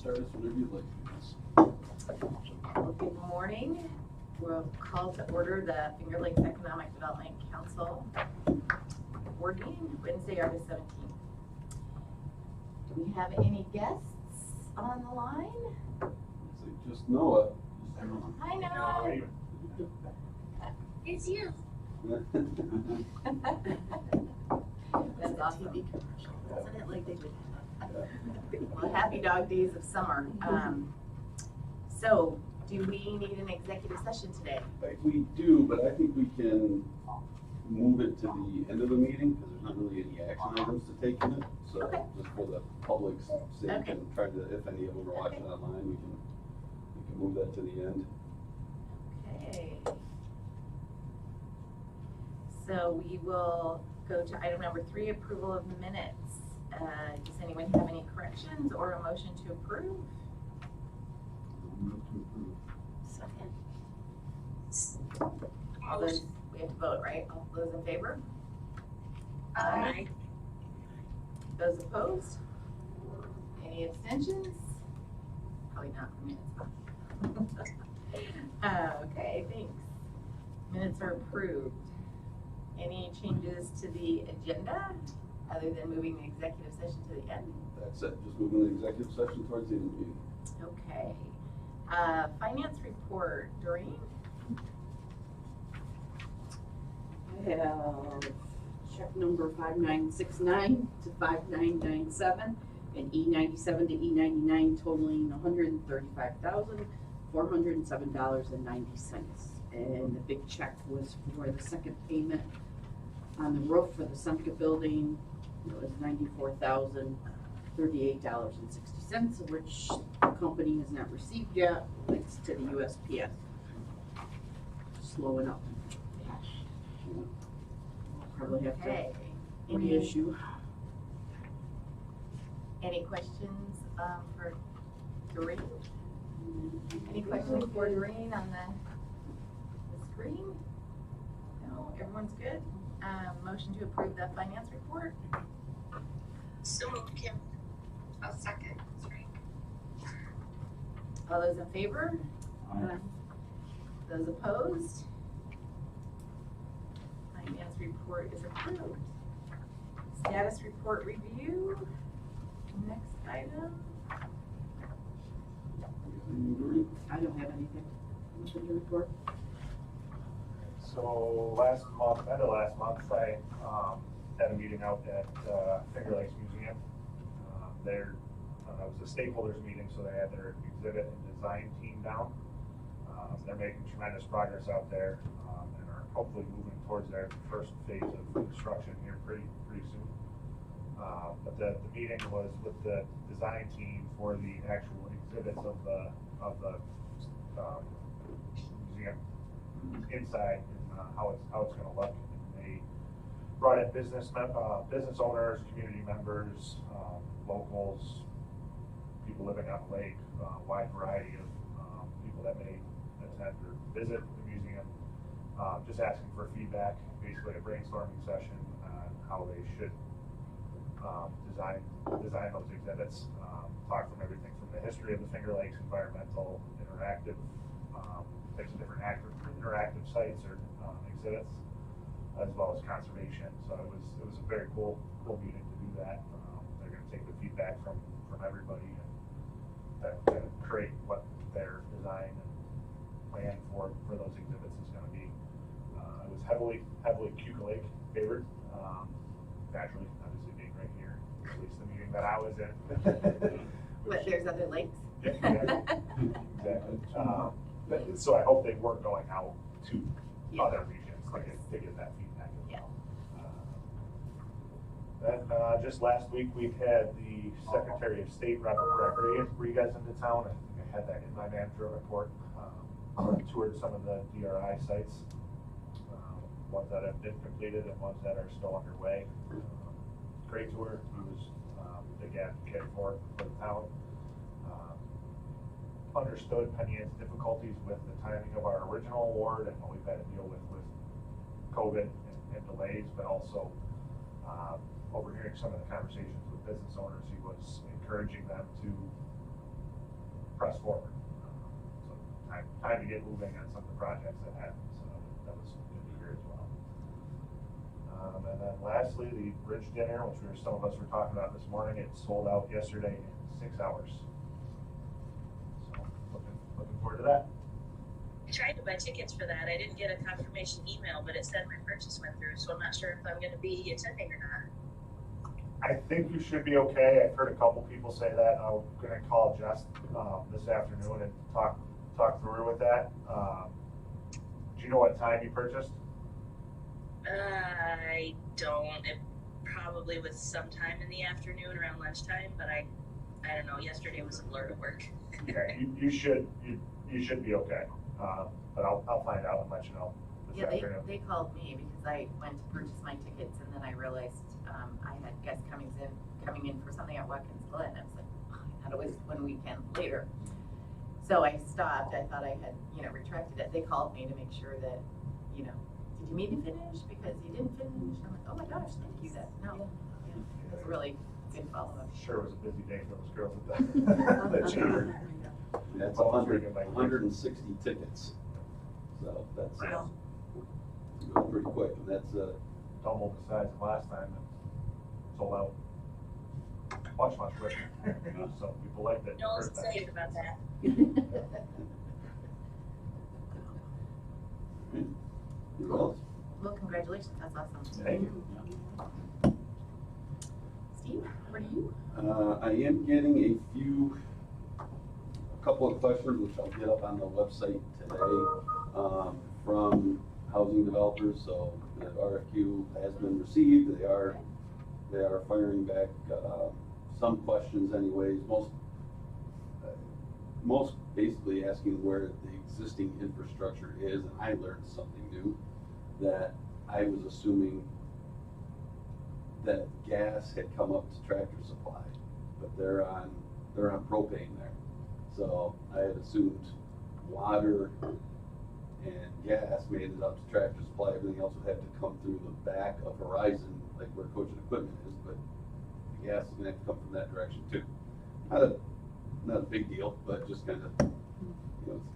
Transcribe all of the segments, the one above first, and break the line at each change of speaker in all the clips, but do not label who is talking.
start us whenever you'd like to.
Well, good morning. We'll call to order the Finger Lakes Economic Development Council board meeting, Wednesday, August 17th. Do we have any guests on the line?
Just Noah.
Hi, Noah.
It's you.
That's awesome.
Wasn't it like they would?
Well, happy dog days of summer. So, do we need an executive session today?
We do, but I think we can move it to the end of the meeting because there's not really any action items to take in it. So
Okay.
just for the public's sake
Okay.
and try to, if any of them are watching online, we can move that to the end.
Okay. So we will go to item number 3, approval of minutes. Does anyone have any corrections or a motion to approve?
Move to approve.
Second.
All those, we have to vote, right? All those in favor?
Aye.
Those opposed? Any abstentions? Probably not for minutes. Okay, thanks. Minutes are approved. Any changes to the agenda other than moving the executive session to the end?
That's it, just moving the executive session towards the end of the meeting.
Okay. Finance report, Doreen?
I have check number 5969 to 5997 and E97 to E99 totaling $135,407.90. And the big check was for the second payment on the roof for the Semka building. It was $94,038.60, which the company has not received yet, thanks to the USPS. Slowing up. Probably have to
Okay.
reissue.
Any questions for Doreen? Any questions for Doreen on the screen? No, everyone's good? Motion to approve the finance report?
So moved, Kim. I'll second. Sorry.
All those in favor?
Aye.
Those opposed? Finance report is approved. Status report review. Next item.
Doreen?
I don't have anything. Nothing to report.
So end of last month, I had a meeting out at Finger Lakes Museum. It was a stakeholders meeting, so they had their exhibit and design team down. They're making tremendous progress out there and are hopefully moving towards their first phase of construction here pretty soon. But the meeting was with the design team for the actual exhibits of the museum inside and how it's going to look. And they brought in business owners, community members, locals, people living on the lake, wide variety of people that may attend or visit the museum. Just asking for feedback, basically a brainstorming session on how they should design those exhibits. Talk from everything from the history of the Finger Lakes, environmental, interactive, types of different interactive sites or exhibits, as well as conservation. So it was a very cool meeting to do that. They're going to take the feedback from everybody and create what their design and plan for those exhibits is going to be. It was heavily Cuca Lake favored, naturally, obviously being right here, at least the meeting that I was in.
But there's other lakes?
Yeah, exactly. So I hope they weren't going out to other regions to get that feedback as well. Then just last week we had the Secretary of State, Robert Rodriguez, into town. I think I had that in my manager report. Toured some of the DRI sites, ones that have been completed and ones that are still underway. Great tour. He was a big advocate for the town. Understood Penny Ann's difficulties with the timing of our original award and what we've had to deal with COVID and delays, but also overhearing some of the conversations with business owners, he was encouraging them to press forward. So time to get moving on some of the projects that happened, so that was good to hear as well. And then lastly, the bridge dinner, which some of us were talking about this morning, it sold out yesterday in 6 hours. So looking forward to that.
I tried to buy tickets for that. I didn't get a confirmation email, but it said my purchase went through, so I'm not sure if I'm gonna be attending or not.
I think you should be okay. I've heard a couple people say that. I'm gonna call Jess, this afternoon and talk through with that. Do you know what time you purchased?
I don't. It probably was sometime in the afternoon around lunchtime, but I don't know. Yesterday was a blur to work.
Okay, you should be okay. But I'll find out and let you know this
Yeah,
afternoon.
they called me because I went to purchase my tickets and then I realized, I had guests coming in for something at Watkins Glen. I was like, oh, I thought it was 1 weekend later. So I stopped. I thought I had, retracted it. They called me to make sure that, did you mean to finish? Because you didn't finish. I'm like, oh my gosh, thank you. It was a really good follow-up.
Sure was a busy day for those girls at the chamber.
That's
Well, it's freaking like-
160 tickets. So that's
Wow.
going pretty quick, and that's
Double the size of last time and sold out much quicker. So people liked it.
No one's
First time.
excited about that.
who else?
Well, congratulations. That's awesome.
Thank you.
Steve, over to you.
I am getting a couple of questions, which I'll get up on the website today, from housing developers. So the RFQ has been received. They are firing back some questions anyways. Most basically asking where the existing infrastructure is, and I learned something new, that I was assuming that gas had come up to Tractor Supply, but they're on propane there. So I had assumed water and gas made it up to Tractor Supply. Everything else would have to come through the back of Horizon, like where Coach and Equipment is, but the gas is gonna have to come from that direction too. Not a big deal, but just kind of,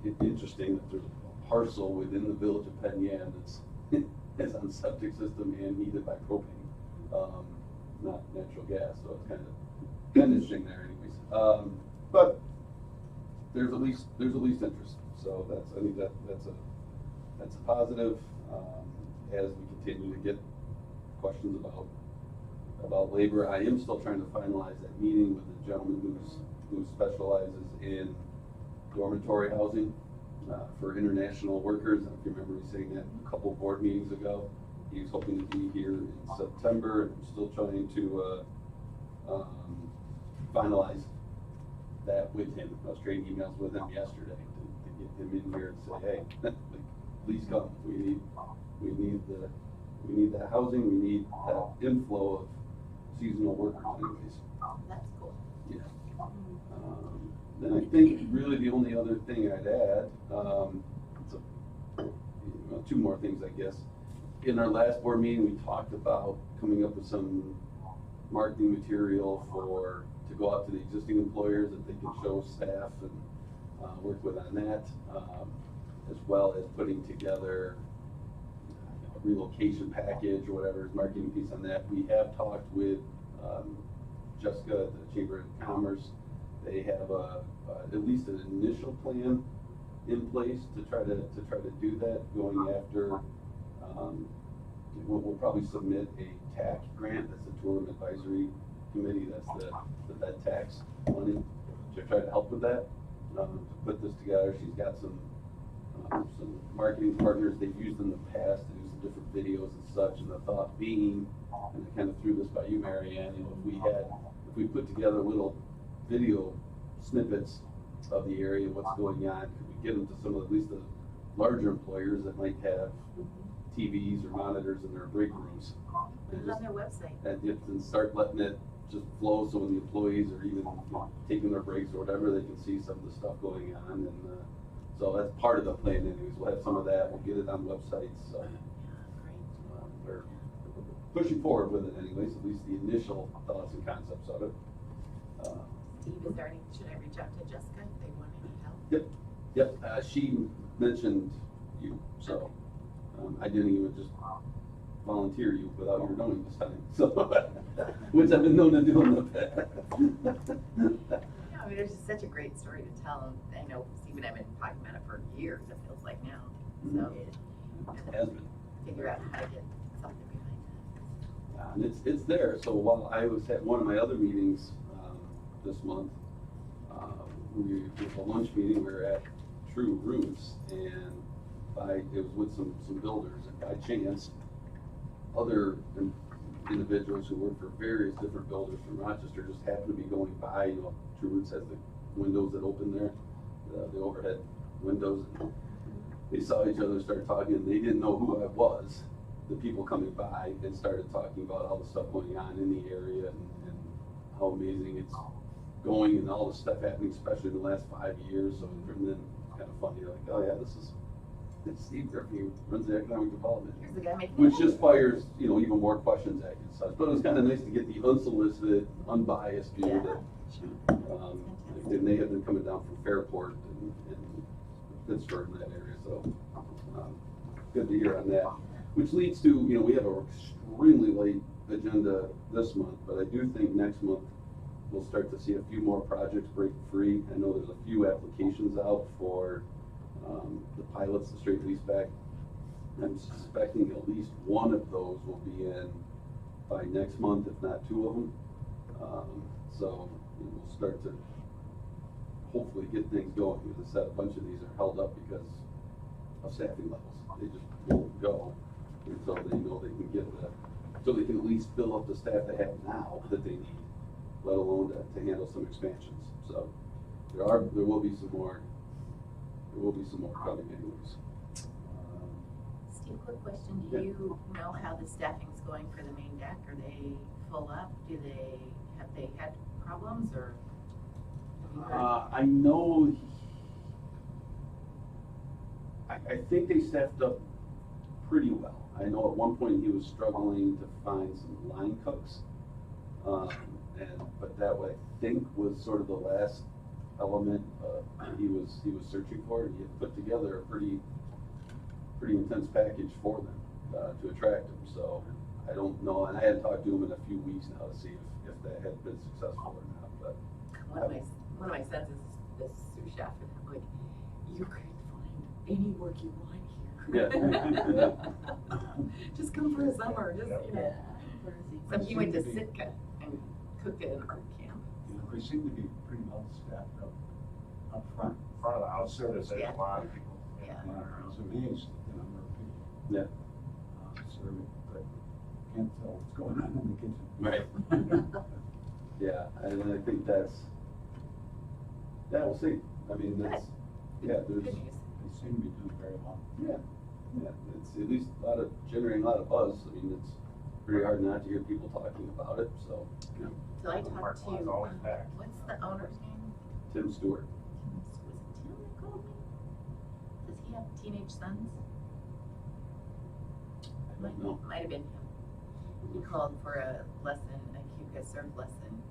it's interesting that there's a parcel within the village of Penn Yan that's on septic system and heated by propane, not natural gas, so it's kind of interesting there anyways. But there's at least interest, so I think that's a positive, as we continue to get questions about labor. I am still trying to finalize that meeting with the gentleman who specializes in dormitory housing for international workers. If you remember me saying that a couple board meetings ago, he was hoping to be here in September, and I'm still trying to finalize that with him. I was trading emails with him yesterday to get him in here and say, hey, please come. We need the housing. We need that inflow of seasonal workers anyways.
That's cool.
Yeah. Then I think really the only other thing I'd add, two more things, I guess. In our last board meeting, we talked about coming up with some marketing material to go out to the existing employers that they can show staff and work with on that, as well as putting together a relocation package or whatever, marketing piece on that. We have talked with Jessica at the Chamber of Commerce. They have at least an initial plan in place to try to do that, going after. We'll probably submit a TAC grant. That's the Tourism Advisory Committee. That's the bed tax money to try to help with that. To put this together, she's got some marketing partners they've used in the past to do some different videos and such. And the thought being, and I kind of threw this by you, Marianne, if we put together little video snippets of the area, what's going on, could we get them to some of at least the larger employers that might have TVs or monitors in their break rooms,
Put it on their website.
and start letting it just flow, so when the employees are even taking their breaks or whatever, they can see some of the stuff going on. And so that's part of the plan anyways. We'll have some of that. We'll get it on websites. So we're pushing forward with it anyways, at least the initial thoughts and concepts of it.
Steve, is there any, should I reach out to Jessica if they want any help?
Yep, she mentioned you, so, I didn't even just volunteer you without your knowing this time, so, which I've been known to do in the past.
Yeah, I mean, there's just such a great story to tell. I know Steve and I have been talking about it for years, it feels like now. So,
Has been.
figure out how to get something behind
Yeah, and it's there, so while I was at one of my other meetings, this month, with a lunch meeting, we were at True Roots, and it was with some builders, and by chance, other individuals who work for various different builders from Rochester just happened to be going by. You know, True Roots has the windows that open there, the overhead windows, and they saw each other, started talking, and they didn't know who I was, the people coming by, and started talking about all the stuff going on in the area, and how amazing it's going, and all the stuff happening, especially in the last 5 years. So and then kind of funny, like, oh yeah, this is Steve Griffin, who runs the economic development,
it. Here's the guy making
which
money.
just fires, you know, even more questions at you and such. But it was kind of nice to get the unsolicited, unbiased view
Yeah.
that, and they have been coming down from Fairport and Pittsburgh in that area, so, good to hear on that. Which leads to, you know, we have an extremely late agenda this month, but I do think next month we'll start to see a few more projects break free. I know there's a few applications out for, the pilots, the straight lease back. I'm suspecting at least one of those will be in by next month, if not two of them. So we'll start to hopefully get things going. As I said, a bunch of these are held up because of staffing levels. They just won't go until they know they can get so they can at least fill up the staff they have now that they need, let alone to handle some expansions. So there will be some more coming anyways.
Steve, quick question, do
Yeah.
you know how the staffing's going for the main deck? Are they full up? Have they had problems, or? have you heard?
I know, I think they staffed up pretty well. I know at one point he was struggling to find some line cooks. But that, I think, was sort of the last element he was searching for. He had put together a pretty intense package for them to attract them. So I don't know, and I hadn't talked to him in a few weeks now to see if that had been successful or not. But
One of my sons is sous chef, and I'm like, you could find any work you want here. Just come for a summer, just, you know. So he went to Sitka and cooked at an art camp.
We seem to be pretty well staffed up front.
Front of the house, there's
Yeah.
a lot of people.
Yeah.
I was amazed at the number of people
yeah,
serving, but can't tell what's going on in the kitchen.
right. Yeah, and I think we'll see. I mean, there's,
Good news.
They seem to be doing very well.
yeah, it's at least generating a lot of buzz. I mean, it's pretty hard not to hear people talking about it, so, you know.
So I
The
talked
parking
to,
lot's always packed.
what's the owner's name?
Tim Stewart.
Was it Tim that called me? Does he have teenage sons?
I don't know.
Might have been him. He called for a lesson, a QCA surf lesson.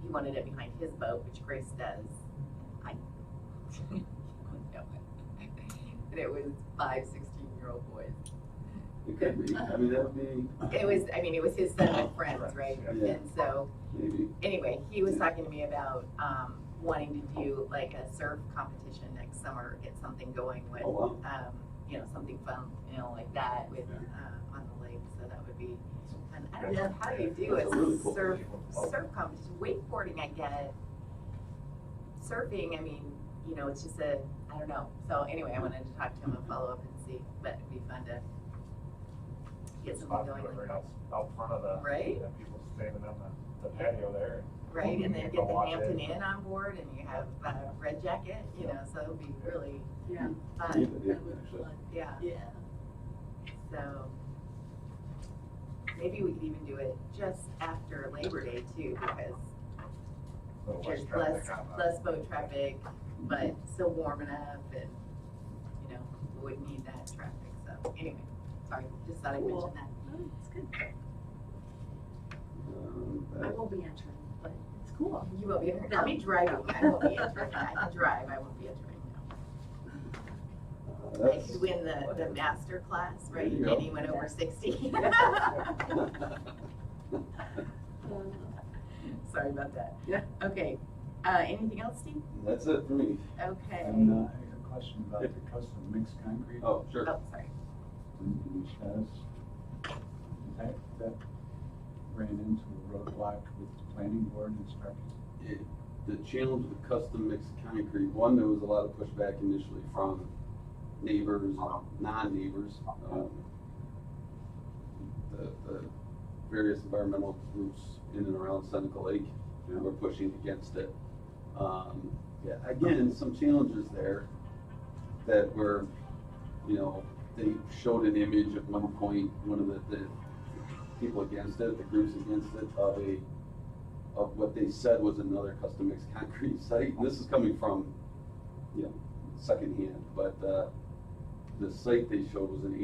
He wanted it behind his boat, which Grace does. I don't know it. And it was 5 16-year-old boys.
It could be. I mean, that would be,
It was his son and friends, right?
Yeah.
And so,
maybe.
anyway, he was talking to me about, wanting to do like a surf competition next summer, get something going with,
Oh,
something fun, like that with, on the lake, so that would be fun. I don't know how you do
That's
a
really cool.
surf competition, wakeboarding, I get. Surfing, I mean, it's just I don't know. So anyway, I wanted to talk to him and follow up and see, but it'd be fun to get something
Spot
going.
to it right out front of the.
Right?
Yeah, people standing on the patio there.
Right, and then
You
get
go
the
watch
Hampton
it.
Inn on board, and you have Red Jacket, so it'll be really
Yeah.
Yeah,
fun.
actually.
Yeah. So maybe we could even do it just after Labor Day too, because
Little
there's
traffic on the-
less boat traffic, but still warm enough, and we wouldn't need that traffic. So anyway, sorry, just thought I'd mention that.
Oh, that's good.
I
I will be entering, but Cool.
You won't be, I'll be driving, I won't be entering, I can drive, I won't be entering now. I
That's,
could win the master class, right,
There you go.
anyone over 60. Sorry about that.
Yeah.
Okay, anything else, Steve?
that's it for me.
Okay.
And, I have a question about the custom mixed concrete.
Oh, sure.
Oh, sorry.
In the sheds. That ran into a roadblock with the planning board instructions.
The challenge with custom mixed concrete, one, there was a lot of pushback initially from neighbors and non-neighbors. The various environmental groups in and around Seneca Lake were pushing against it. Yeah, again, some challenges there that were, you know, they showed an image at one point, one of the people against it, the groups against it, of what they said was another custom mixed concrete site. And this is coming from, you know, secondhand, but the site they showed was an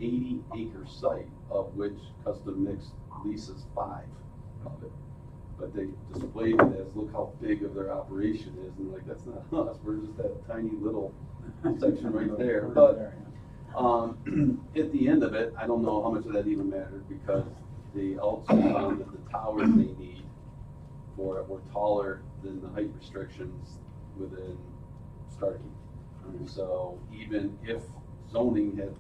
80 acre site, of which custom mixed leases 5 of it. But they displayed it as, look how big of their operation is, and like, that's not us, we're just that tiny little section right there. But at the end of it, I don't know how much of that even mattered, because they also found that the towers they need for it were taller than the height restrictions within Starkey. So even if zoning had,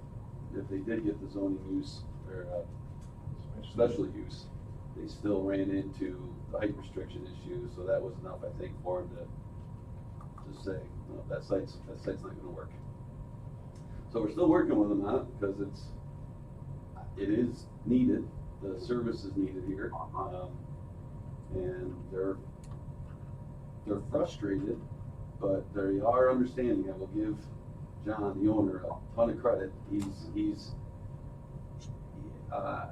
if they did get the zoning use or special use, they still ran into the height restriction issue. So that was enough, I think, for them to say, no, that site's not going to work. So we're still working with them on it, because it is needed. The service is needed here, and they're frustrated, but they are understanding. I will give John, the owner, a ton of credit. He's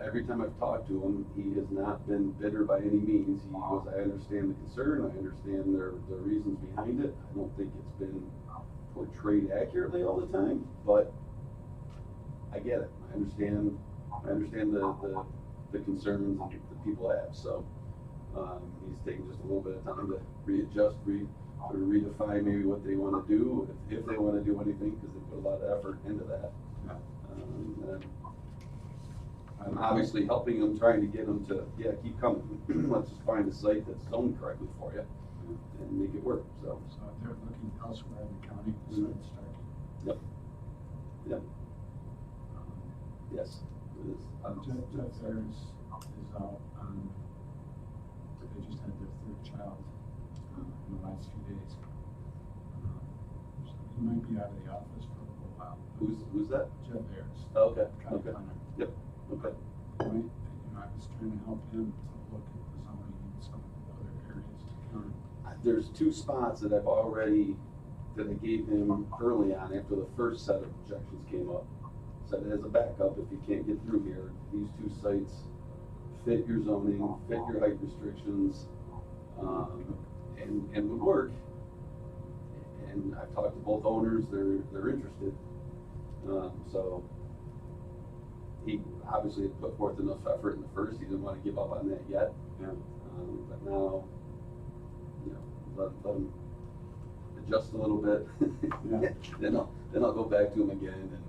every time I've talked to him, he has not been bitter by any means. He goes, I understand the concern, I understand their reasons behind it. I don't think it's been portrayed accurately all the time, but I get it. I understand the concerns that people have. So he's taking just a little bit of time to readjust, sort of redefine maybe what they want to do, if they want to do anything, because they put a lot of effort into that. I'm obviously helping them, trying to get them to, keep coming. Let's just find a site that's zoned correctly for you and make it work. So
they're looking elsewhere in the county to start Starkey.
Yep. Yep. Yes, it is.
Jeff Ayers is out on, they just had their 3rd child in the last few days. So he might be out of the office for a little while.
Who's that?
Jeff Ayers.
Oh, okay.
County
Okay.
planner.
Yep. Okay.
I was trying to help him to look at the zoning in some of the other areas of the county.
There's 2 spots that I've already, that I gave him early on after the first set of objections came up. Said as a backup, if you can't get through here, these 2 sites fit your zoning, fit your height restrictions, and would work. And I've talked to both owners, they're interested. So he obviously had put forth enough effort in the first, he didn't want to give up on that yet.
Yeah.
But now, you know, let him adjust a little bit.
Yeah.
then I'll go back to him again and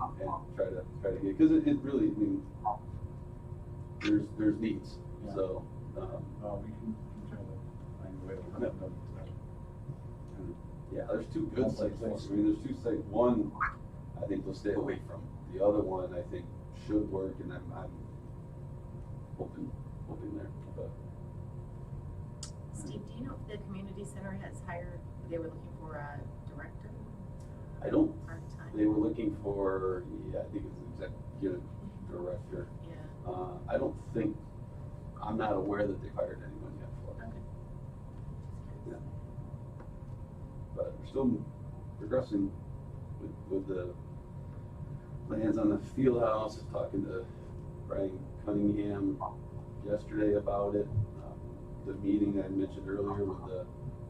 try to get, because it really, I mean, there's needs.
Yeah.
So
We can try to find a way to work
Yep.
with them.
yeah, there's 2 good
That's
sites.
like
I mean, there's 2 sites. One, I think they'll stay away from. The other one, I think, should work, and I'm hoping there. But
Steve, do you know if the community center has hired, they were looking for a director,
I don't.
part-time?
They were looking for, I think it's executive director.
Yeah,
I don't think, I'm not aware that they've hired anyone yet for it.
okay.
Yeah. But we're still progressing with the plans on the field house. Talking to Brian Cunningham yesterday about it. The meeting I mentioned earlier with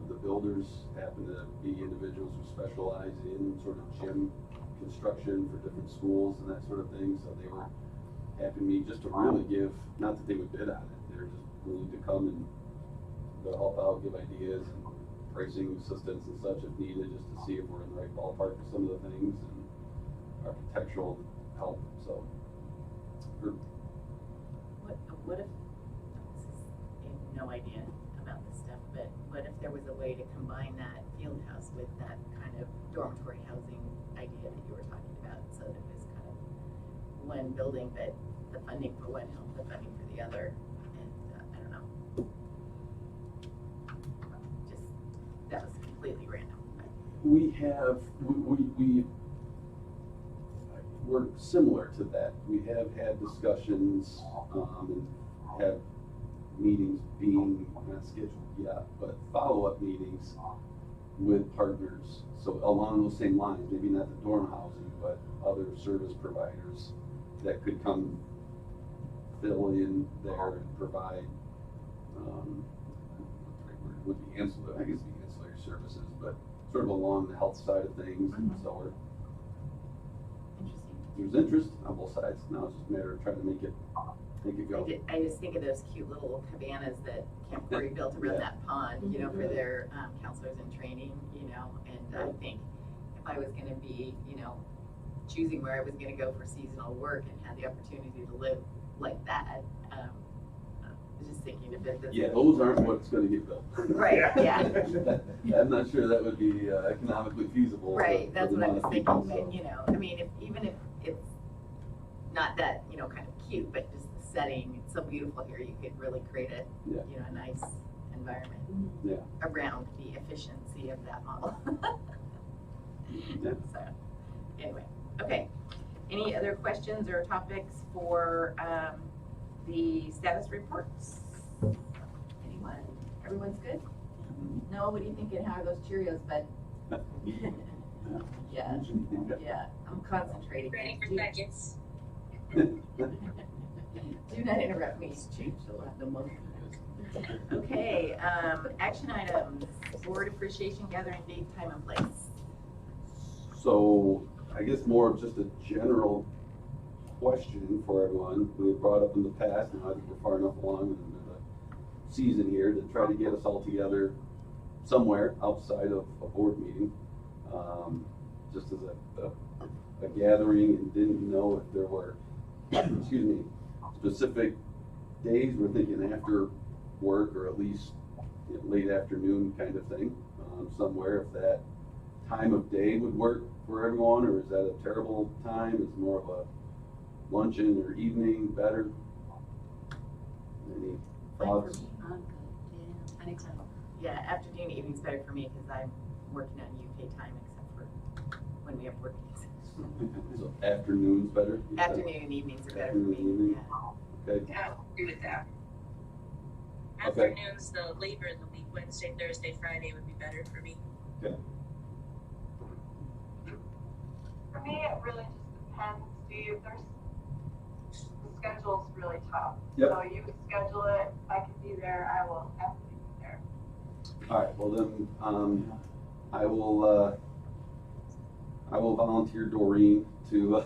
the builders happen to be individuals who specialize in sort of gym construction for different schools and that sort of thing. So they were happy me just to really give, not that they would bid on it, they're just willing to come and to help out, give ideas and pricing assistance and such if needed, just to see if we're in the right ballpark for some of the things and architectural help, so.
What if, I have no idea about this stuff, but what if there was a way to combine that field house with that kind of dormitory housing idea that you were talking about, so that it was kind of one building, but the funding for one helped the funding for the other, and, I don't know. Just, that was completely random, but.
We have, we're similar to that. We have had discussions, and have meetings being not scheduled yet, but follow-up meetings with partners. So along those same lines, maybe not the dorm housing, but other service providers that could come fill in there and provide, would be ancillary, I guess it'd be ancillary services, but sort of along the health side of things. And so we're,
Interesting.
there's interest on both sides. Now it's just a matter of trying to make it go.
I just think of those cute little cabanas that Camp Quarry built around
Yeah.
that pond, you know, for their counselors in training, you know, and I think if I was gonna be, you know, choosing where I was gonna go for seasonal work and had the opportunity to live like that, I was just thinking of it.
Yeah, those aren't what's gonna get built.
Right, yeah.
I'm not sure that would be economically feasible.
Right,
for
that's
the
what I
amount
was
of
thinking,
people,
but,
so.
you know, I mean, even if it's not that, you know, kind of cute, but just the setting, it's so beautiful here, you could really create a,
Yeah.
you know, a nice environment
Yeah.
around the efficiency of that model.
Yeah.
So, anyway, okay. Any other questions or topics for the status reports? Anyone? Everyone's good? No, what do you think? And how are those Cheerios, bud? Yeah, yeah, I'm concentrating.
Ready for
Do-
seconds.
Do not interrupt me.
It's changed a lot, the month.
Okay, action items, board appreciation gathering date, time and place.
So, I guess more of just a general question for everyone. We have brought up in the past, and I think we're far enough along in the season here to try to get us all together somewhere outside of a board meeting. Just as a gathering, and didn't know if there were, excuse me, specific days. We're thinking after work, or at least, you know, late afternoon kind of thing, somewhere, if that time of day would work for everyone, or is that a terrible time? Is more of a luncheon or evening better? Any thoughts?
Anytime.
Yeah, afternoon, evening's better for me because I'm working on UK time except for when we have work meetings.
So afternoon's better? you said?
Afternoon and evenings are better for
Afternoon,
me,
evening.
yeah.
Okay,
Yeah, I'll agree with that.
Okay.
Afternoons, the later in the week, Wednesday, Thursday, Friday would be better for me.
okay.
For me, it really just depends, Steve. The schedule's really tough.
Yep.
So you schedule it, if I can be there, I will happily be there.
All right, well then, I will volunteer Doreen to,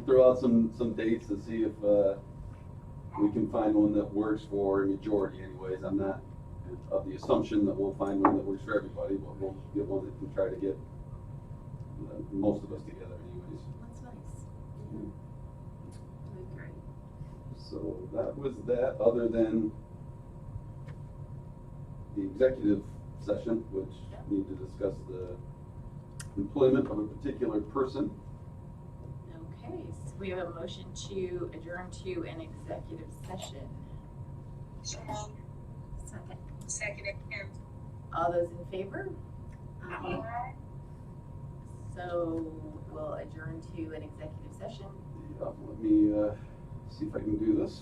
throw out some dates to see if, we can find one that works for a majority anyways. I'm not of the assumption that we'll find one that works for everybody, but we'll get one that can try to get most of us together anyways.
That's nice.
Really great.
So that was that, other than the executive session, which need to discuss the employment of a particular person.
Okay, so we have a motion to adjourn to an executive session.
Second. Second and
All those in favor?
Alright.
So we'll adjourn to an executive session.
Yeah, let me see if I can do this.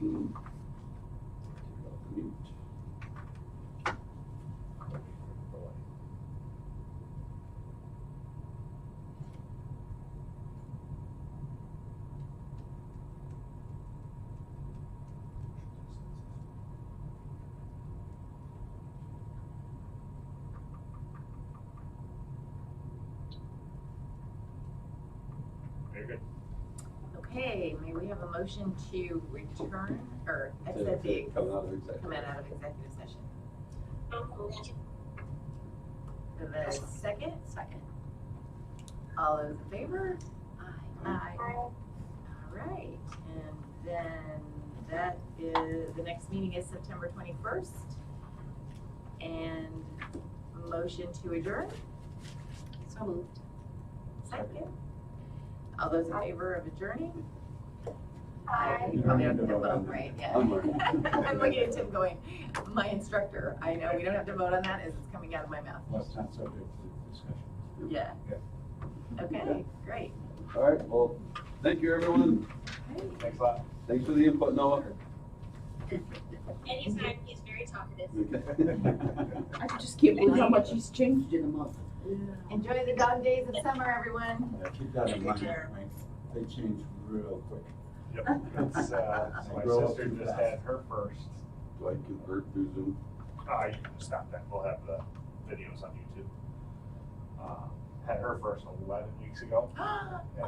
16. Take out the mute.
Very good.
Okay, may we have a motion to return, or
To-
exit the,
to come out of executive.
come out of executive session?
Oh,
The second? Second. All those in favor? Aye. All right, and then that is, the next meeting is September 21st. And motion to adjourn?
So moved.
Second. All those in favor of adjourning?
Aye.
You probably don't have to vote, right? Yeah.
I'm working.
I'm looking at Tim going, my instructor, I know, we don't have to vote on that as it's coming out of my mouth.
Well, it's not subject to discussion.
Yeah. Okay, great.
All right, well, thank you, everyone.
Okay.
Thanks a lot.
Thanks for the input, Noah.
anytime, he's very talkative.
I just can't believe how much he's changed in a month.
Enjoy the dog days of summer, everyone.
Yeah, keep that in mind,
Sure.
right? They change real quick.
Yep, it's, my
Grow up
sister
too
just
fast.
had her first.
Do I convert through Zoom?
You can stop that, we'll have the videos on YouTube. Had her first 11 weeks ago.